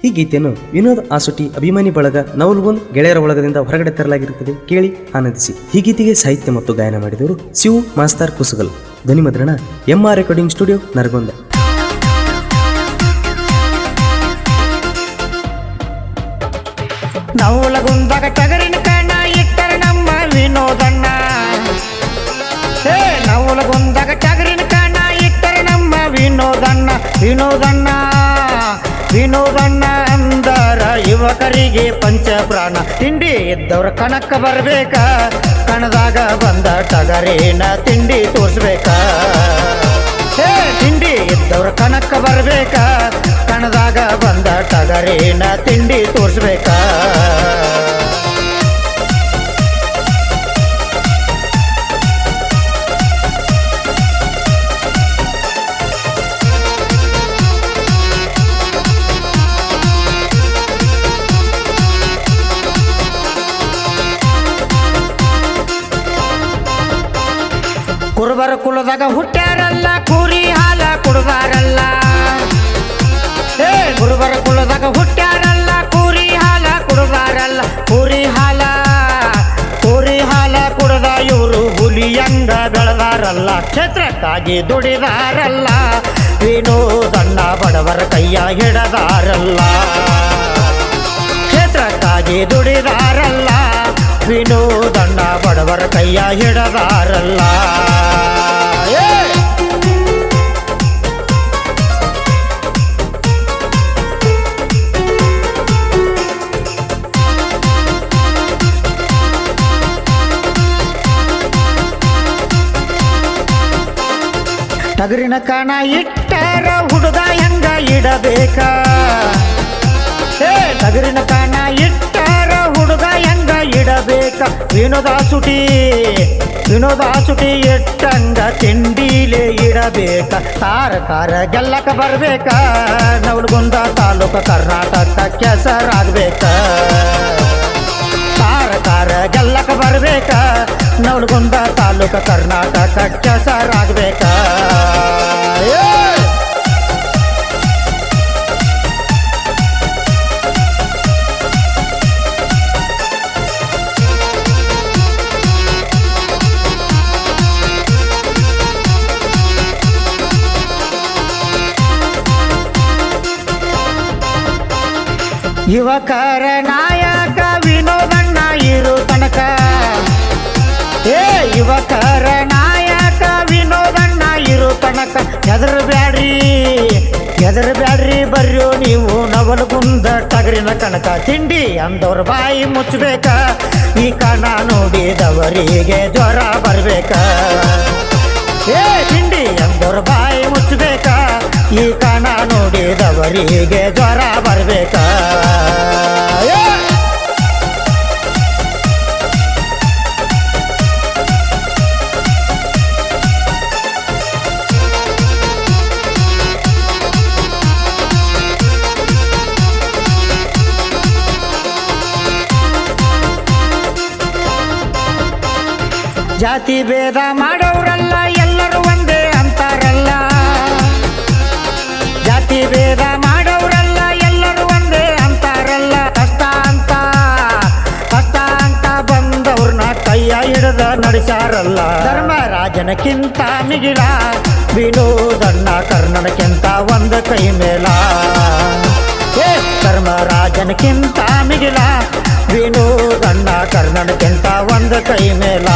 ಈ ಗೀತೆಯನ್ನು ವಿನೋದ್ ಆಸುಟಿ ಅಭಿಮಾನಿ ಬಳಗ ನವಲ್ಗುಂದ್ ಗೆಳೆಯರ ಬಳಗದಿಂದ ಹೊರಗಡೆ ತರಲಾಗಿರುತ್ತದೆ. ಕೇಳಿ ಆನಂದಿಸಿ. ಈ ಗೀತೆಗೆ ಸಾಹಿತ್ಯ ಮತ್ತು ಗಾಯನ ಮಾಡಿದವರು ಶಿವು ಮಾಸ್ತಾರ್ ಕುಸುಗಲ್. ಧ್ವನಿಮುದ್ರಣ MR ರೆಕಾರ್ಡಿಂಗ್ ಸ್ಟುಡಿಯೋ ನರಗುಂದ. ನವಲಗುಂದಾಗ ಟಗರಿನ ಕಣ ಇಟ್ಟರ ನಮ್ಮ ವಿನೋದಣ್ಣ. ನವಲಗುಂದಾಗ ಟಗರಿನ ಕಣ ಇಟ್ಟರ ನಮ್ಮ ವಿನೋದಣ್ಣ. ವಿನೋದಣ್ಣ ವಿನೋದಣ್ಣ ಅಂದರ ಯುವಕರಿಗೆ ಪಂಚಪ್ರಾಣ. ತಿಂಡಿ ಇದ್ದವ್ರ ಕಣಕ್ಕ ಬರ್ಬೇಕ, ಕಣದಾಗ ಬಂದ ಟಗರಿನ ತಿಂಡಿ ತೋರಿಸ್ಬೇಕ. ತಿಂಡಿ ಇದ್ದವ್ರ ಕಣಕ್ಕ ಬರ್ಬೇಕ, ಕಣದಾಗ ಬಂದ ಟಗರಿನ ತಿಂಡಿ ತೋರಿಸ್ಬೇಕ. ಕುರುಬರ ಕುಲದಾಗ ಹುಟ್ಟ್ಯಾರಲ್ಲ, ಕುರಿ ಹಾಲ ಕುಡ್ದಾರಲ್ಲ. ಕುರುಬರ ಕುಲದಾಗ ಹುಟ್ಟ್ಯಾರಲ್ಲ, ಕುರಿ ಹಾಲ ಕುಡ್ದಾರಲ್ಲ. ಕುರಿ ಹಾಲ ಕುಡ್ದ ಇವರು ಹುಲಿಯಂಗ ಬೆಳೆದಾರಲ್ಲ. ಕ್ಷೇತ್ರಕ್ಕಾಗಿ ದುಡಿದಾರಲ್ಲ, ವಿನೋದಣ್ಣ ಬಡವರ ಕೈಯ ಹಿಡದಾರಲ್ಲ. ಕ್ಷೇತ್ರಕ್ಕಾಗಿ ದುಡಿದಾರಲ್ಲ, ವಿನೋದಣ್ಣ ಬಡವರ ಕೈಯ ಹಿಡದಾರಲ್ಲ. ಟಗರಿನ ಕಣ ಇಟ್ಟರ ಹುಡುಗ ಹೆಂಗ ಇಡಬೇಕ. ಟಗರಿನ ಕಣ ಇಟ್ಟರ ಹುಡುಗ ಹೆಂಗ ಇಡಬೇಕ. ವಿನೋದ ಸುಟಿ ಇಟ್ಟಂಗ ತಿಂಡಿಲೆ ಇಡಬೇಕ. ಕಾರ ಗೆಲ್ಲಕ ಬರ್ಬೇಕ, ನವಲಗುಂದ ತಾಲೂಕು ಕರ್ನಾಟಕ ಕೆಸರಾಗಬೇಕ. ಕಾರ ಗೆಲ್ಲಕ ಬರ್ಬೇಕ, ನವಲಗುಂದ ತಾಲೂಕು ಕರ್ನಾಟಕ ಕೆಸರಾಗಬೇಕ. ಯುವಕರ ನಾಯಕ ವಿನೋದಣ್ಣ ಇರು ತನಕ. ಯುವಕರ ನಾಯಕ ವಿನೋದಣ್ಣ ಇರು ತನಕ. ಹೆದರ್ಬ್ಯಾಡ್ರಿ ಬರ್ಯೋ ನೀವು ನವಲಗುಂದ ಟಗರಿನ ಕಣಕ. ತಿಂಡಿ ಅಂದವ್ರ ಬಾಯಿ ಮುಚ್ಚಬೇಕ, ಈ ಕಣ ನೋಡಿದವರಿಗೆ ಜ್ವರ ಬರ್ಬೇಕ. ತಿಂಡಿ ಅಂದವ್ರ ಬಾಯಿ ಮುಚ್ಚಬೇಕ, ಈ ಕಣ ನೋಡಿದವರಿಗೆ ಜ್ವರ ಬರ್ಬೇಕ. ಜಾತಿ ಭೇದ ಮಾಡೋರಲ್ಲ, ಎಲ್ಲರೂ ಒಂದೇ ಅಂತಾರಲ್ಲ. ಜಾತಿ ಭೇದ ಮಾಡೋರಲ್ಲ, ಎಲ್ಲರೂ ಒಂದೇ ಅಂತಾರಲ್ಲ. ಕಷ್ಟ ಅಂತ ಬಂದವ್ರನ್ನ ಕೈಯ ಹಿಡಿದ ನಡೆಸಾರಲ್ಲ. ಧರ್ಮರಾಜನಕ್ಕಿಂತ ಮಿಗಿಲ ವಿನೋದಣ್ಣ ಕರ್ಣನಕ್ಕಿಂತ ಒಂದು ಕೈ ಮೇಲ. ಧರ್ಮರಾಜನಕ್ಕಿಂತ ಮಿಗಿಲ ವಿನೋದಣ್ಣ ಕರ್ಣನಕ್ಕಿಂತ ಒಂದು ಕೈ ಮೇಲ.